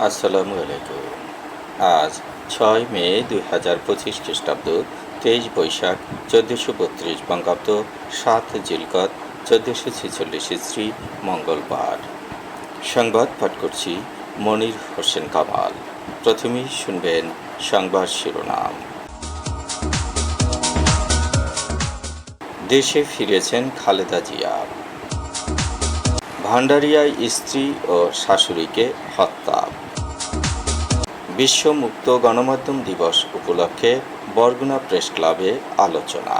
আসসালামু আলাইকুম। আজ 6 মে 2025 খ্রিস্টাব্দ, 23 বৈশাখ 1432 বঙ্গাব্দ, 7 জিলকত 1446 ইসরি, মঙ্গলবার। সংবাদ পাঠ করছি মনির হোসেন কামাল। প্রথমেই শুনবেন সংবাদ শিরোনাম। দেশে ফিরেছেন খালেদা জিয়া। ভান্ডারিয়ায় স্ত্রী ও শাশুড়িকে হত্যা। বিশ্ব মুক্ত গণমাধ্যম দিবস উপলক্ষে বরগুনা প্রেস ক্লাবে আলোচনা।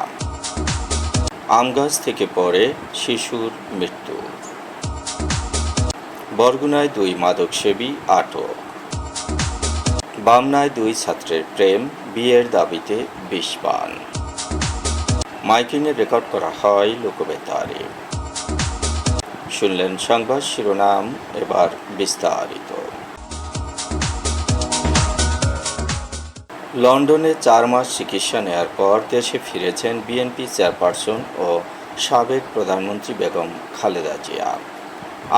আমগাছ থেকে পড়ে শিশুর মৃত্যু। বরগুনায় 2 মাদকসেবী আটক। বামনায় 2 ছাত্রের প্রেম, বিয়ের দাবিতে বিষ পান। মাইকিংয়ে রেকর্ড করা হয় লোকবেতারে। শুনলেন সংবাদ শিরোনাম, এবার বিস্তারিত। লন্ডনে 4 মাস চিকিৎসা নেয়ার পর দেশে ফিরেছেন বিএনপি চেয়ারপারসন ও সাবেক প্রধানমন্ত্রী বেগম খালেদা জিয়া।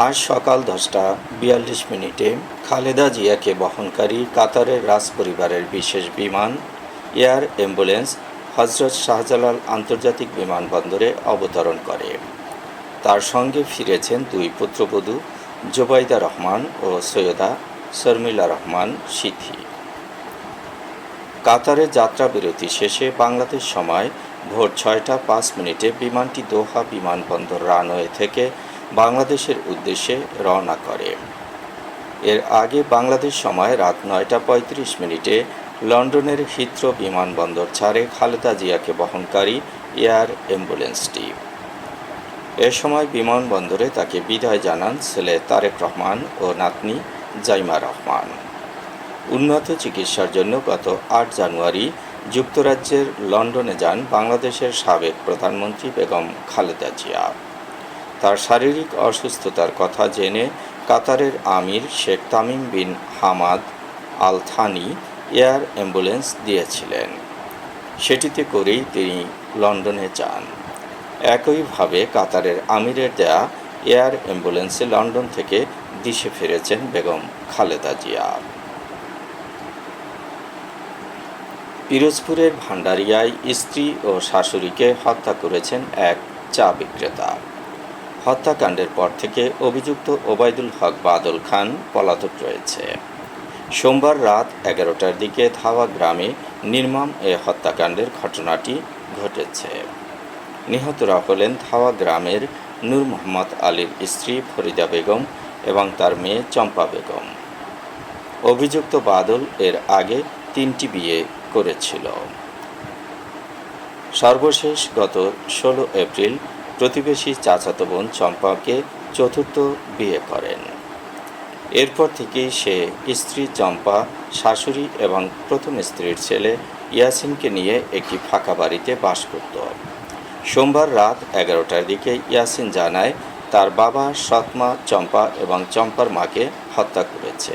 আজ সকাল 10:42 খালেদা জিয়াকে বহনকারী কাতারের রাজপরিবারের বিশেষ বিমান এয়ার অ্যাম্বুলেন্স হজরত শাহজালাল আন্তর্জাতিক বিমানবন্দরে অবতরণ করে। তার সঙ্গে ফিরেছেন 2 পুত্রবধূ জোবাইদা রহমান ও সৈয়দা শর্মিলা রহমান সিথি। কাতারের যাত্রা বিরতি শেষে বাংলাদেশ সময় ভোর 6টা 5 বিমানটি দোহা বিমানবন্দর রানওয়ে থেকে বাংলাদেশের উদ্দেশ্যে রওনা করে। এর আগে বাংলাদেশ সময় রাত 9টা 35 লন্ডনের হিথ্রো বিমানবন্দর ছাড়ে খালেদা জিয়াকে বহনকারী এয়ার অ্যাম্বুলেন্সটি। এ সময় বিমানবন্দরে তাকে বিদায় জানান ছেলে তারেক রহমান ও নাতনি জাইমা রহমান। উন্নত চিকিৎসার জন্য গত 8 জানুয়ারি যুক্তরাজ্যের লন্ডনে যান বাংলাদেশের সাবেক প্রধানমন্ত্রী বেগম খালেদা জিয়া। তার শারীরিক অসুস্থতার কথা জেনে কাতারের আমির Sheikh Tamim bin Hamad Al Thani air ambulance দিয়েছিলেন। সেটিতে করেই তিনি লন্ডনে যান। একইভাবে কাতারের আমিরের দেয়া এয়ার অ্যাম্বুলেন্সে লন্ডন থেকে দেশে ফিরেছেন বেগম খালেদা জিয়া। পিরোজপুরের ভান্ডারিয়ায় স্ত্রী ও শাশুড়িকে হত্যা করেছেন এক চা বিক্রেতা। হত্যাকাণ্ডের পর থেকে অভিযুক্ত ওবায়দুল হক বাদল খান পলাতক রয়েছে। সোমবার রাত 11টার দিকে ধাওয়া গ্রামে নির্মম এ হত্যাকাণ্ডের ঘটনাটি ঘটেছে। নিহতরা হলেন ধাওয়া গ্রামের নূর মোহাম্মদ আলীর স্ত্রী ফরিদা বেগম এবং তার মেয়ে চম্পা বেগম। অভিযুক্ত বাদল এর আগে 3টি বিয়ে করেছিল। সর্বশেষ গত 16 এপ্রিল প্রতিবেশী চাচাতো বোন চম্পাকে 4র্থ বিয়ে করেন। এরপর থেকেই সে স্ত্রী চম্পা, শাশুড়ি এবং প্রথম স্ত্রীর ছেলে ইয়াসিনকে নিয়ে একটি ফাঁকা বাড়িতে বাস করত। সোমবার রাত 11টার দিকে ইয়াসিন জানায় তার বাবা, সৎমা চম্পা এবং চম্পার মাকে হত্যা করেছে।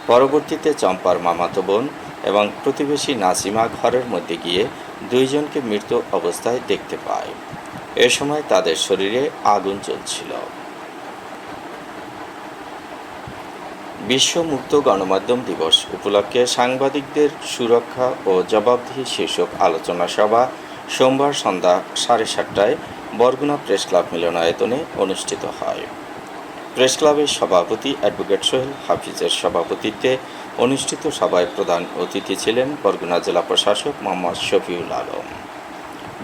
পরবর্তীতে চম্পার মামাতো বোন এবং প্রতিবেশী নাসিমা ঘরের মধ্যে গিয়ে 2 জনকে মৃত অবস্থায় দেখতে পায়। এ সময় তাদের শরীরে আগুন জ্বলছিল। বিশ্ব মুক্ত গণমাধ্যম দিবস উপলক্ষে সাংবাদিকদের সুরক্ষা ও জবাবদিহি শীর্ষক আলোচনা সভা সোমবার সন্ধ্যা 7:30টায় বরগুনা প্রেস ক্লাব মিলনায়তনে অনুষ্ঠিত হয়। প্রেস ক্লাবের সভাপতি অ্যাডভোকেট সোহেল হাফিজের সভাপতিত্বে অনুষ্ঠিত সভায় প্রধান অতিথি ছিলেন বরগুনা জেলা প্রশাসক মোহাম্মদ শফিউল আলম।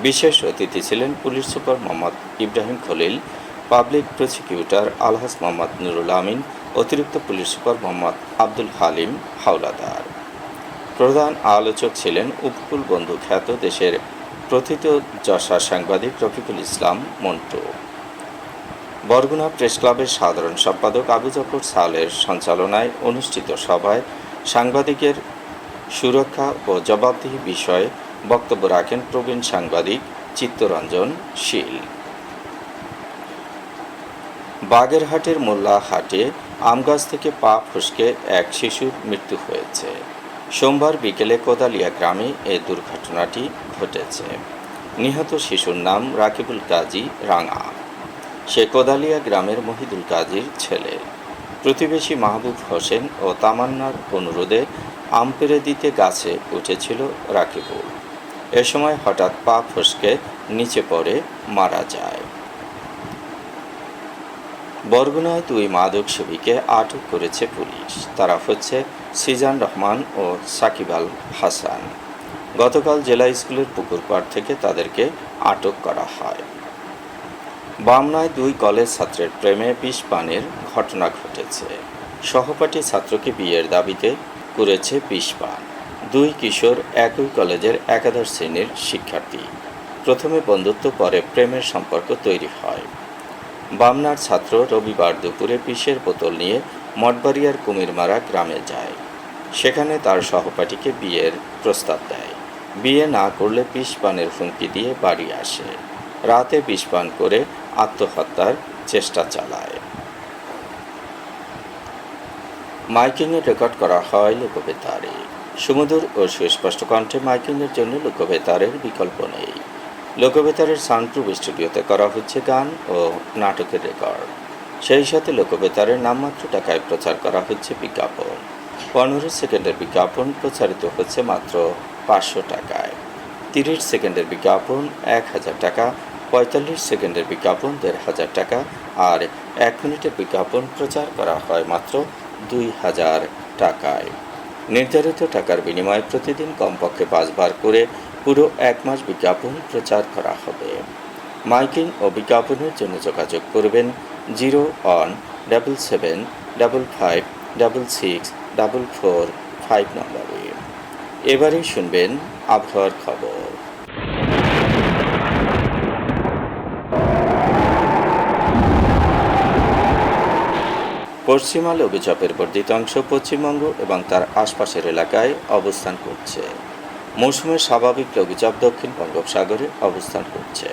বিশেষ অতিথি ছিলেন police super Mohammad Ibrahim Khalil, public prosecutor Alhaj Mohammad Nurul Amin, অতিরিক্ত পুলিশ সুপার মোহাম্মদ আব্দুল হালিম হাওলাদার। প্রধান আলোচক ছিলেন উপকূল বন্ধু খ্যাত দেশের প্রথিতযশা সাংবাদিক রফিকুল ইসলাম মন্টু। বরগুনা প্রেস ক্লাবের সাধারণ সম্পাদক আবু জাফর সালের সঞ্চালনায় অনুষ্ঠিত সভায় সাংবাদিকের সুরক্ষা ও জবাবদিহি বিষয়ে বক্তব্য রাখেন প্রবীণ সাংবাদিক চিত্তরঞ্জন শীল। বাগেরহাটের মোল্লাহাটে আমগাছ থেকে পা ফসকে এক শিশুর মৃত্যু হয়েছে। সোমবার বিকেলে কোদালিয়া গ্রামে এ দুর্ঘটনাটি ঘটেছে। নিহত শিশুর নাম রাকিবুল কাজী রাঙা। সে কোদালিয়া গ্রামের মহিদুল কাজীর ছেলে। প্রতিবেশী মাহবুব হোসেন ও তামান্নার অনুরোধে আম পেড়ে দিতে গাছে উঠেছিল রাকিবুল। এ সময় হঠাৎ পা ফসকে নিচে পড়ে মারা যায়। বরগুনায় 2 মাদক সেবীকে আটক করেছে পুলিশ। তারা হচ্ছে সিজান রহমান ও সাকিব আল হাসান। গতকাল জেলা স্কুলের পুকুরপাড় থেকে তাদেরকে আটক করা হয়। বামনায় 2 কলেজ ছাত্রের প্রেমে বিষ পানের ঘটনা ঘটেছে। সহপাঠী ছাত্রকে বিয়ের দাবিতে করেছে বিষ পান। 2 কিশোর একই কলেজের একাদশ শ্রেণীর শিক্ষার্থী। প্রথমে বন্ধুত্ব, পরে প্রেমের সম্পর্ক তৈরি হয়। বামনার ছাত্র রবিবার দুপুরে বিষের বোতল নিয়ে মঠবাড়িয়ার কুমিরমারা গ্রামে যায়। সেখানে তার সহপাঠীকে বিয়ের প্রস্তাব দেয়। বিয়ে না করলে বিষ পানের হুমকি দিয়ে বাড়ি আসে। রাতে বিষ পান করে আত্মহত্যার চেষ্টা চালায়। মাইকিংয়ে রেকর্ড করা হয় লোকবেতারে। সুমধুর ও সুস্পষ্ট কণ্ঠে মাইকিংয়ের জন্য লোকবেতারের বিকল্প নেই। লোকবেতারের সাউন্ডপ্রুফ স্টুডিওতে করা হচ্ছে গান ও নাটকের রেকর্ড। সেই সাথে লোকবেতারের নামমাত্র টাকায় প্রচার করা হচ্ছে বিজ্ঞাপন। 15 সেকেন্ডের বিজ্ঞাপন প্রচারিত হচ্ছে মাত্র 500 টাকায়। 30 সেকেন্ডের বিজ্ঞাপন 1000 টাকা, 45 সেকেন্ডের বিজ্ঞাপন 1500 টাকা আর 1 মিনিটের বিজ্ঞাপন প্রচার করা হয় মাত্র 2000 টাকায়। নির্ধারিত টাকার বিনিময়ে প্রতিদিন কমপক্ষে 5 বার করে পুরো 1 মাস বিজ্ঞাপন প্রচার করা হবে। মাইকিং ও বিজ্ঞাপনের জন্য যোগাযোগ করবেন 0-17755564445 নম্বরে। এবারে শুনবেন আবহাওয়ার খবর। পশ্চিমা লঘুচাপের বর্ধিত অংশ পশ্চিমবঙ্গ এবং তার আশপাশের এলাকায় অবস্থান করছে। মৌসুমের স্বাভাবিক লঘুচাপ দক্ষিণ বঙ্গোপসাগরে অবস্থান করছে।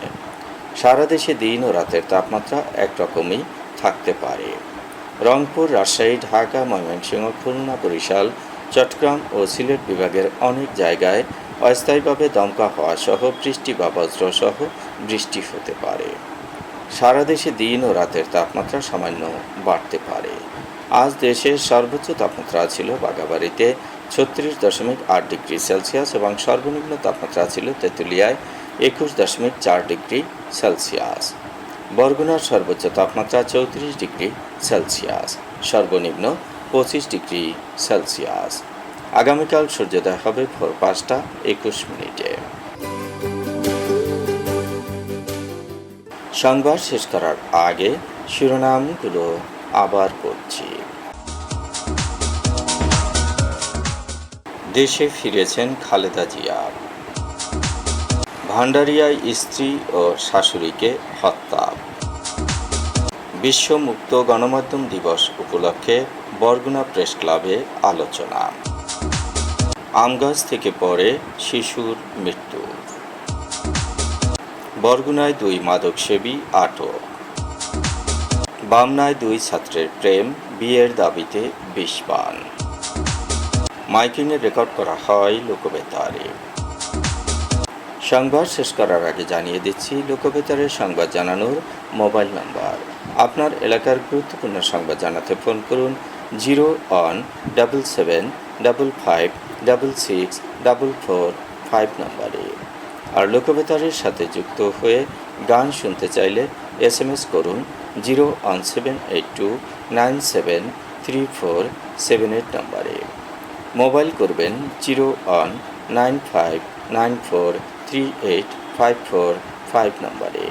সারা দেশে দিন ও রাতের তাপমাত্রা একরকমই থাকতে পারে। রংপুর, রাজশাহী, ঢাকা, ময়মনসিংহ, খুলনা, বরিশাল, চট্টগ্রাম ও সিলেট বিভাগের অনেক জায়গায় অস্থায়ীভাবে দমকা হওয়া সহ বৃষ্টি বা বজ্রসহ বৃষ্টি হতে পারে। সারা দেশে দিন ও রাতের তাপমাত্রা সামান্য বাড়তে পারে। আজ দেশের সর্বোচ্চ তাপমাত্রা ছিল বাঘাবাড়িতে 36.8 ডিগ্রি সেলসিয়াস এবং সর্বনিম্ন তাপমাত্রা ছিল তেঁতুলিয়ায় 21.4 ডিগ্রি সেলসিয়াস। বরগুনার সর্বোচ্চ তাপমাত্রা 34 ডিগ্রি সেলসিয়াস, সর্বনিম্ন 25 ডিগ্রি সেলসিয়াস। আগামীকাল সূর্যোদয় হবে ভোর 5:21। সংবাদ শেষ করার আগে শিরোনামগুলো আবার পড়ছি। দেশে ফিরেছেন খালেদা জিয়া। ভান্ডারিয়ায় স্ত্রী ও শাশুড়িকে হত্যা। বিশ্ব মুক্ত গণমাধ্যম দিবস উপলক্ষে বরগুনা প্রেস ক্লাবে আলোচনা। আমগাছ থেকে পড়ে শিশুর মৃত্যু। বরগুনায় 2 মাদকসেবী আটক। বামনায় 2 ছাত্রের প্রেম, বিয়ের দাবিতে বিষ পান। মাইকিংয়ে রেকর্ড করা হয় লোকবেতারে। সংবাদ শেষ করার আগে জানিয়ে দিচ্ছি লোকবেতারের সংবাদ জানানোর মোবাইল নম্বর। আপনার এলাকার গুরুত্বপূর্ণ সংবাদ জানাতে ফোন করুন 0-17755664445 নম্বরে। আর লোকবেতারের সাথে যুক্ত হয়ে গান শুনতে চাইলে SMS করুন 01782973478 নম্বরে। মোবাইল করবেন 01959438545 নম্বরে।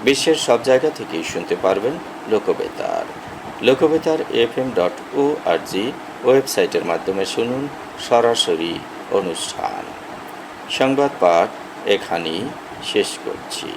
বিশ্বের সব জায়গা থেকেই শুনতে পারবেন লোকবেতার। লোকবেতার FM.org ওয়েবসাইটের মাধ্যমে শুনুন সরাসরি অনুষ্ঠান। সংবাদ পাঠ এখানেই শেষ করছি।